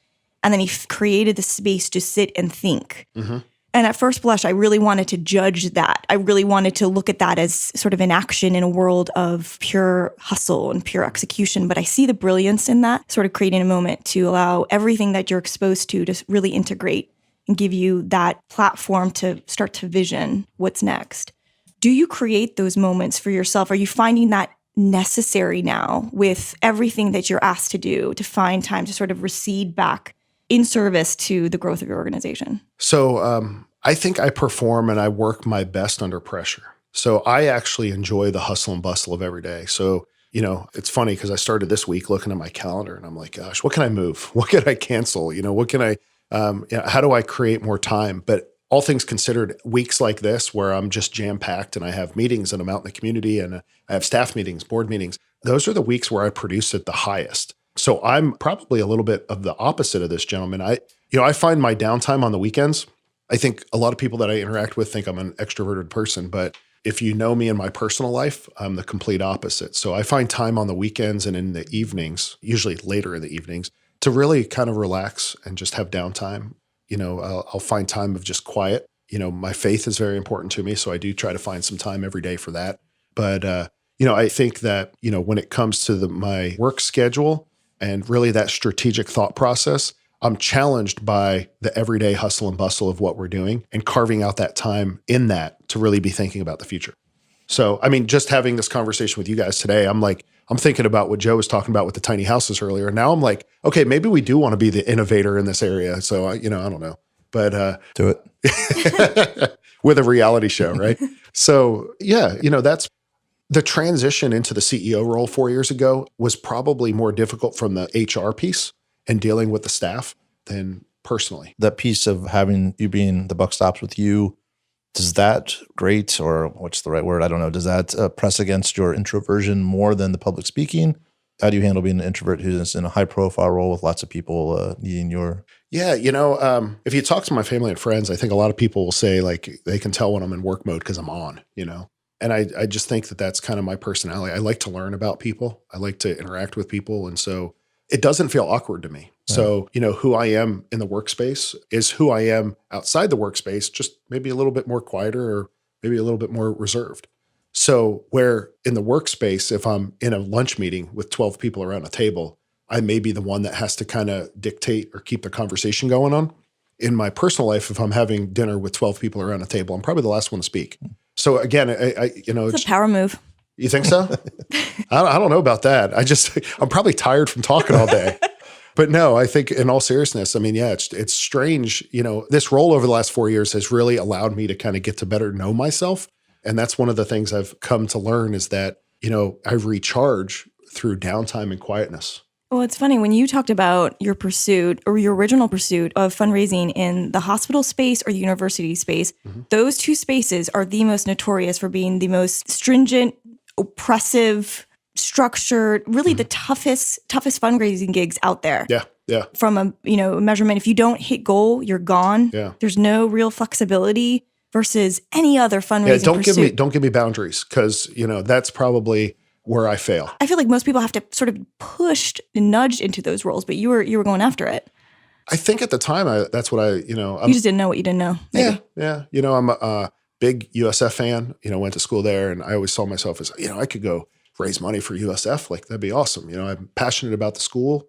And then he created the space to sit and think. Mm-hmm. And at first blush, I really wanted to judge that. I really wanted to look at that as sort of an action in a world of pure hustle and pure execution. But I see the brilliance in that, sort of creating a moment to allow everything that you're exposed to really integrate and give you that platform to start to vision what's next. Do you create those moments for yourself? Are you finding that necessary now with everything that you're asked to do to find time to sort of recede back in service to the growth of your organization? So I think I perform and I work my best under pressure. So I actually enjoy the hustle and bustle of every day. So, it's funny because I started this week looking at my calendar and I'm like, gosh, what can I move? What can I cancel? What can I, how do I create more time? But all things considered, weeks like this where I'm just jam-packed and I have meetings and I'm out in the community and I have staff meetings, board meetings, those are the weeks where I produce at the highest. So I'm probably a little bit of the opposite of this gentleman. I find my downtime on the weekends. I think a lot of people that I interact with think I'm an extroverted person, but if you know me in my personal life, I'm the complete opposite. So I find time on the weekends and in the evenings, usually later in the evenings, to really kind of relax and just have downtime. I'll find time of just quiet. My faith is very important to me, so I do try to find some time every day for that. But, I think that, when it comes to my work schedule, and really that strategic thought process, I'm challenged by the everyday hustle and bustle of what we're doing and carving out that time in that to really be thinking about the future. So, just having this conversation with you guys today, I'm thinking about what Joe was talking about with the tiny houses earlier. Now I'm like, okay, maybe we do want to be the innovator in this area. So, I don't know, but do it with a reality show, right? So, that's the transition into the CEO role 4 years ago was probably more difficult from the HR piece and dealing with the staff than personally. That piece of having you being the buck stops with you, does that grate, or what's the right word? I don't know. Does that press against your introversion more than the public speaking? How do you handle being an introvert who's in a high profile role with lots of people needing your... Yeah, if you talk to my family and friends, I think a lot of people will say like they can tell when I'm in work mode because I'm on, And I just think that that's kind of my personality. I like to learn about people. I like to interact with people. And so it doesn't feel awkward to me. Right. So, who I am in the workspace is who I am outside the workspace, just maybe a little bit more quieter or maybe a little bit more reserved. So where in the workspace, if I'm in a lunch meeting with 12 people around a table, I may be the one that has to kind of dictate or keep the conversation going on. In my personal life, if I'm having dinner with 12 people around a table, I'm probably the last one to speak. So again, it's a power move. You think so? I don't know about that. I'm probably tired from talking all day. But no, I think in all seriousness, it's strange. This role over the last 4 years has really allowed me to kind of get to better know myself. And that's one of the things I've come to learn is that, I recharge through downtime and quietness. Well, it's funny when you talked about your pursuit or your original pursuit of fundraising in the hospital space or the university space, those two spaces are the most notorious for being the most stringent, oppressive, structured, really the toughest fundraising gigs out there. Yeah. Yeah. From a measurement, if you don't hit goal, you're gone. Yeah. There's no real flexibility versus any other fundraising pursuit. Don't give me boundaries because, that's probably where I fail. I feel like most people have to sort of pushed and nudged into those roles, but you were going after it. I think at the time, that's what you just didn't know what you didn't know. Maybe. Yeah. I'm a big USF fan, went to school there and I always saw myself as, I could go raise money for USF. Like that'd be awesome. I'm passionate about the school,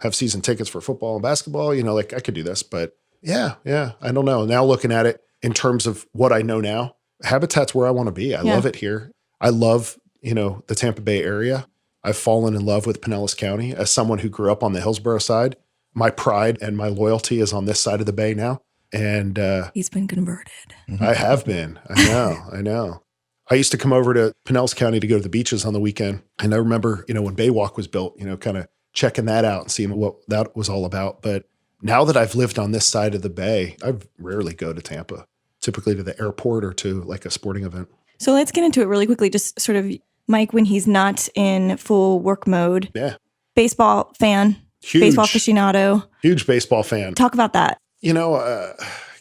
have season tickets for football and basketball, like I could do this, but yeah. I don't know. Now looking at it in terms of what I know now, Habitat's where I want to be. I love it here. I love, the Tampa Bay area. I've fallen in love with Pinellas County as someone who grew up on the Hillsborough side. My pride and my loyalty is on this side of the bay now. And he's been converted. I have been. I know. I used to come over to Pinellas County to go to the beaches on the weekend. And I remember, when Baywalk was built, kind of checking that out and seeing what that was all about. But now that I've lived on this side of the bay, I rarely go to Tampa, typically to the airport or to like a sporting event. So let's get into it really quickly. Just sort of Mike, when he's not in full work mode. Yeah. Baseball fan. Huge. Baseball aficionado. Huge baseball fan. Talk about that.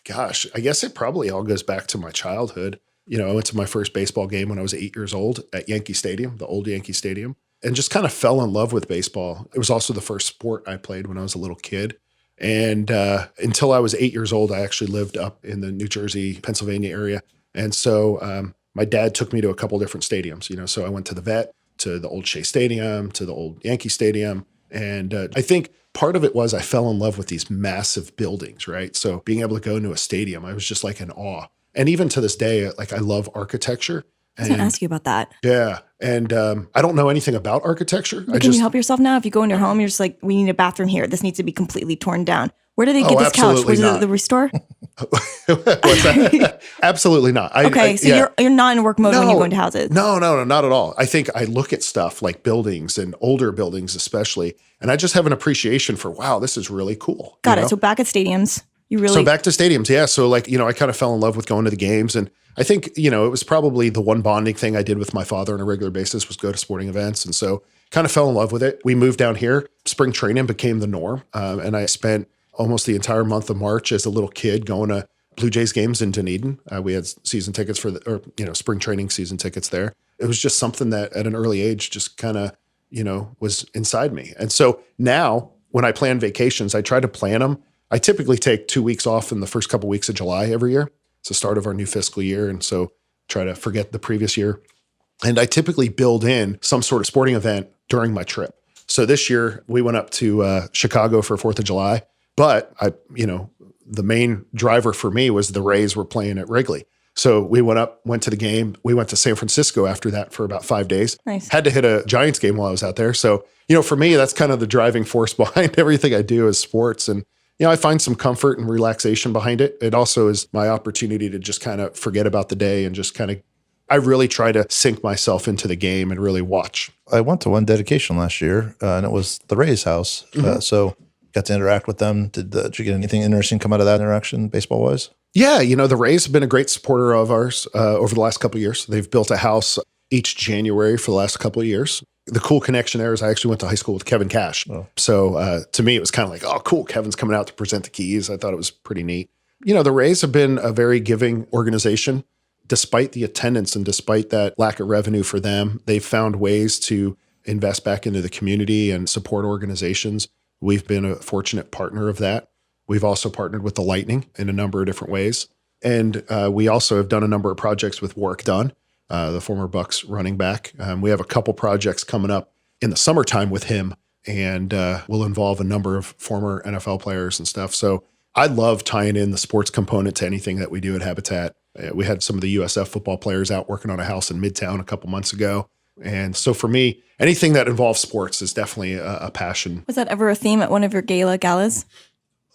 Gosh, I guess it probably all goes back to my childhood. I went to my first baseball game when I was 8 years old at Yankee Stadium, the old Yankee Stadium, and just kind of fell in love with baseball. It was also the first sport I played when I was a little kid. And until I was 8 years old, I actually lived up in the New Jersey, Pennsylvania area. And so my dad took me to a couple different stadiums, so I went to the Vet, to the old Shea Stadium, to the old Yankee Stadium. And I think part of it was I fell in love with these massive buildings, right? So being able to go into a stadium, I was just like in awe. And even to this day, like I love architecture. I was going to ask you about that. Yeah. And I don't know anything about architecture. Can you help yourself now? If you go in your home, you're just like, we need a bathroom here. This needs to be completely torn down. Where did they get this couch? Was it the restore? What's that? Absolutely not. You're not in work mode when you go into houses. No, not at all. I think I look at stuff like buildings and older buildings especially, and I just have an appreciation for, wow, this is really cool. Got it. So back at stadiums, So back to stadiums, yeah. So I kind of fell in love with going to the games, and I think, it was probably the one bonding thing I did with my father on a regular basis was go to sporting events, and so kind of fell in love with it. We moved down here. Spring training became the norm, and I spent almost the entire month of March as a little kid going to Blue Jays games in Dunedin. We had season tickets spring training season tickets there. It was just something that at an early age just kind of, was inside me. And so now when I plan vacations, I try to plan them. I typically take 2 weeks off in the first couple weeks of July every year. It's the start of our new fiscal year. And so try to forget the previous year. And I typically build in some sort of sporting event during my trip. So this year we went up to Chicago for 4th of July. But the main driver for me was the Rays were playing at Wrigley. So we went to the game. We went to San Francisco after that for about 5 days. Nice. Had to hit a Giants game while I was out there. So, for me, that's kind of the driving force behind everything I do is sports. And, I find some comfort and relaxation behind it. It also is my opportunity to just kind of forget about the day and just kind of, I really try to sink myself into the game and really watch. I went to one dedication last year, and it was the Rays house. Mm-hmm. So got to interact with them. Did you get anything interesting come out of that interaction baseball-wise? Yeah, the Rays have been a great supporter of ours over the last couple of years. They've built a house each January for the last couple of years. The cool connection there is I actually went to high school with Kevin Cash. Oh. So to me, it was kind of like, oh, cool, Kevin's coming out to present the keys. I thought it was pretty neat. The Rays have been a very giving organization. Despite the attendance and despite that lack of revenue for them, they've found ways to invest back into the community and support organizations. We've been a fortunate partner of that. We've also partnered with the Lightning in a number of different ways. And we also have done a number of projects with Warwick Dunn, the former Bucks running back. We have a couple projects coming up in the summertime with him, and will involve a number of former NFL players and stuff. So I love tying in the sports component to anything that we do at Habitat. We had some of the USF football players out working on a house in Midtown a couple months ago. And so for me, anything that involves sports is definitely a passion. Was that ever a theme at one of your galas?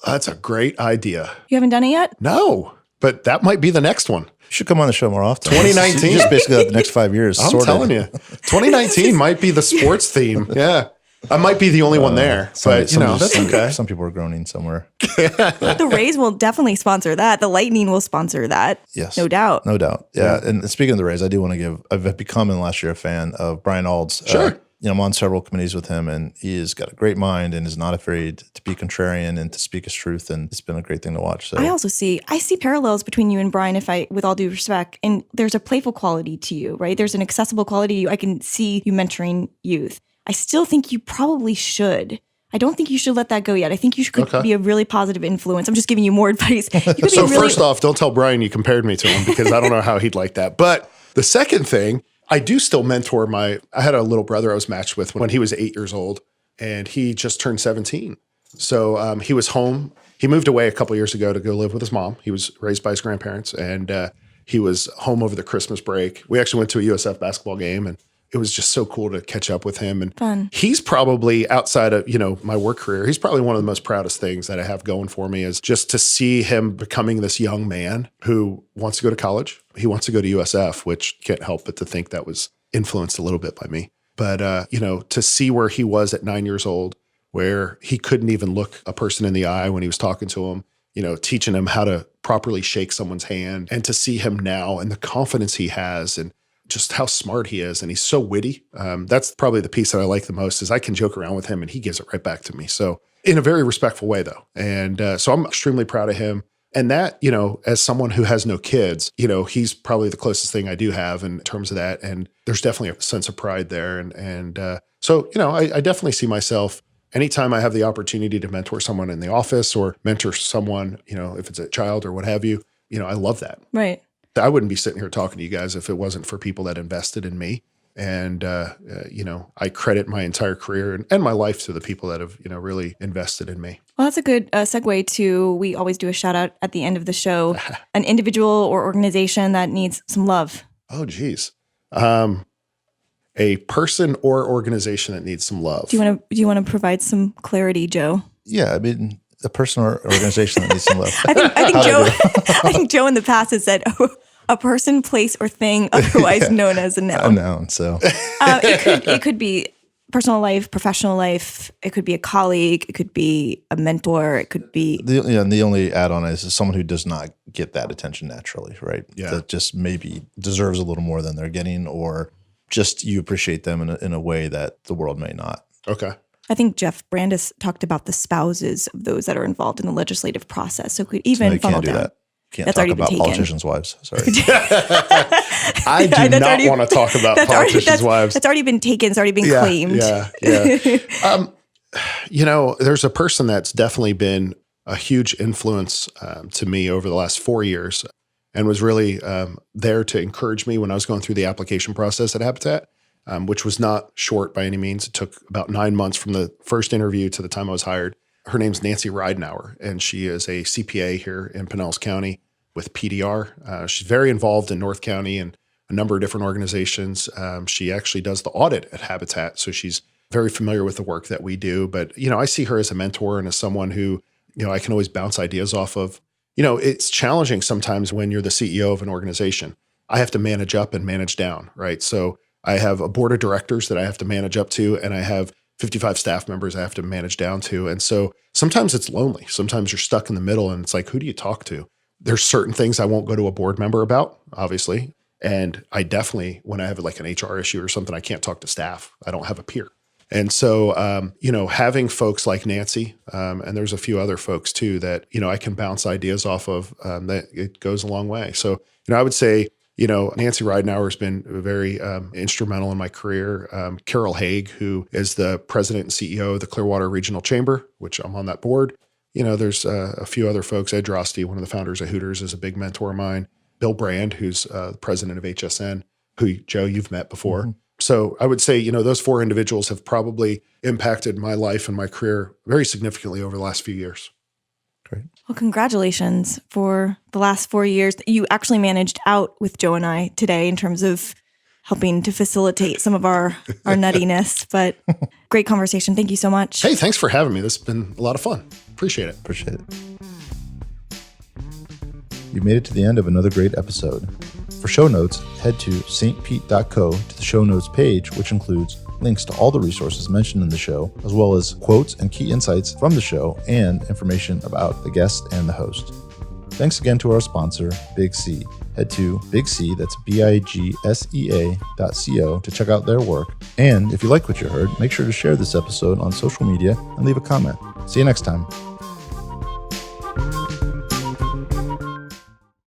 That's a great idea. You haven't done it yet? No, but that might be the next one. You should come on the show more often. 2019. Just basically like the next 5 years. I'm telling you, 2019 might be the sports theme. Yeah. I might be the only one there, but that's okay. Some people are groaning somewhere. The Rays will definitely sponsor that. The Lightning will sponsor that. Yes. No doubt. No doubt. Yeah. And speaking of the Rays, I do want to I've become in last year a fan of Brian Ald's. Sure. I'm on several committees with him, and he has got a great mind and is not afraid to be contrarian and to speak his truth. And it's been a great thing to watch. So I see parallels between you and Brian, with all due respect, and there's a playful quality to you, right? There's an accessible quality to you. I can see you mentoring youth. I still think you probably should. I don't think you should let that go yet. I think you could be a really positive influence. I'm just giving you more advice. So first off, don't tell Brian you compared me to him, because I don't know how he'd like that. But the second thing, I do still mentor I had a little brother I was matched with when he was 8 years old, and he just turned 17. So he was home. He moved away a couple of years ago to go live with his mom. He was raised by his grandparents, and he was home over the Christmas break. We actually went to a USF basketball game, and it was just so cool to catch up with him. And fun. He's probably, outside of, my work career, he's probably one of the most proudest things that I have going for me is just to see him becoming this young man who wants to go to college. He wants to go to USF, which can't help but to think that was influenced a little bit by me. But, to see where he was at 9 years old, where he couldn't even look a person in the eye when he was talking to him, teaching him how to properly shake someone's hand, and to see him now and the confidence he has and just how smart he is. And he's so witty. That's probably the piece that I like the most is I can joke around with him and he gives it right back to me. So in a very respectful way though. And so I'm extremely proud of him. And that, as someone who has no kids, he's probably the closest thing I do have in terms of that. And there's definitely a sense of pride there. And so, I definitely see myself anytime I have the opportunity to mentor someone in the office or mentor someone, if it's a child or what have you, I love that. Right. I wouldn't be sitting here talking to you guys if it wasn't for people that invested in me. And, I credit my entire career and my life to the people that have, really invested in me. Well, that's a good segue to, we always do a shout out at the end of the show, an individual or organization that needs some love. Oh, geez. A person or organization that needs some love. Do you want to provide some clarity, Joe? Yeah, I mean, a person or organization that needs some love. I think Joe in the past has said a person, place, or thing otherwise known as a noun. A noun. So it could be personal life, professional life. It could be a colleague. It could be a mentor. It could be the only add-on is someone who does not get that attention naturally, right? Yeah. That just maybe deserves a little more than they're getting, or just you appreciate them in a way that the world may not. Okay. I think Jeff Brandis talked about the spouses of those that are involved in the legislative process. So it could even funnel down. Can't That's talk already been about taken. politicians' wives. Sorry. I do not want to talk about politicians' wives. That's already been taken. It's already been claimed. Yeah. There's a person that's definitely been a huge influence to me over the last 4 years and was really there to encourage me when I was going through the application process at Habitat, which was not short by any means. It took about 9 months from the first interview to the time I was hired. Her name's Nancy Ryneska, and she is a CPA here in Pinellas County with PDR. She's very involved in North County and a number of different organizations. She actually does the audit at Habitat, so she's very familiar with the work that we do. But, I see her as a mentor and as someone who, I can always bounce ideas off of. It's challenging sometimes when you're the CEO of an organization. I have to manage up and manage down, right? So I have a board of directors that I have to manage up to, and I have 55 staff members I have to manage down to. And so sometimes it's lonely. Sometimes you're stuck in the middle and it's like, who do you talk to? There's certain things I won't go to a board member about, obviously. And I definitely, when I have like an HR issue or something, I can't talk to staff. I don't have a peer. And so, having folks like Nancy, and there's a few other folks too that, I can bounce ideas off of, that it goes a long way. So, I would say, Nancy Ryneska has been very instrumental in my career. Carol Haig, who is the president and CEO of the Clearwater Regional Chamber, which I'm on that board. There's a few other folks. Ed Drosty, one of the founders of Hooters, is a big mentor of mine. Bill Brand, who's the president of HSN, who, Joe, you've met before. Mm-hmm. So I would say, those 4 individuals have probably impacted my life and my career very significantly over the last few years. Great. Well, congratulations for the last 4 years. You actually managed out with Joe and I today in terms of helping to facilitate some of our nuttiness, but great conversation. Thank you so much. Hey, thanks for having me. This has been a lot of fun. Appreciate it. Appreciate it. You made it to the end of another great episode. For show notes, head to stpete.co to the show notes page, which includes links to all the resources mentioned in the show, as well as quotes and key insights from the show and information about the guest and the host. Thanks again to our sponsor, Big C. Head to Big C, that's BIGSEA.co to check out their work. And if you like what you heard, make sure to share this episode on social media and leave a comment. See you next time.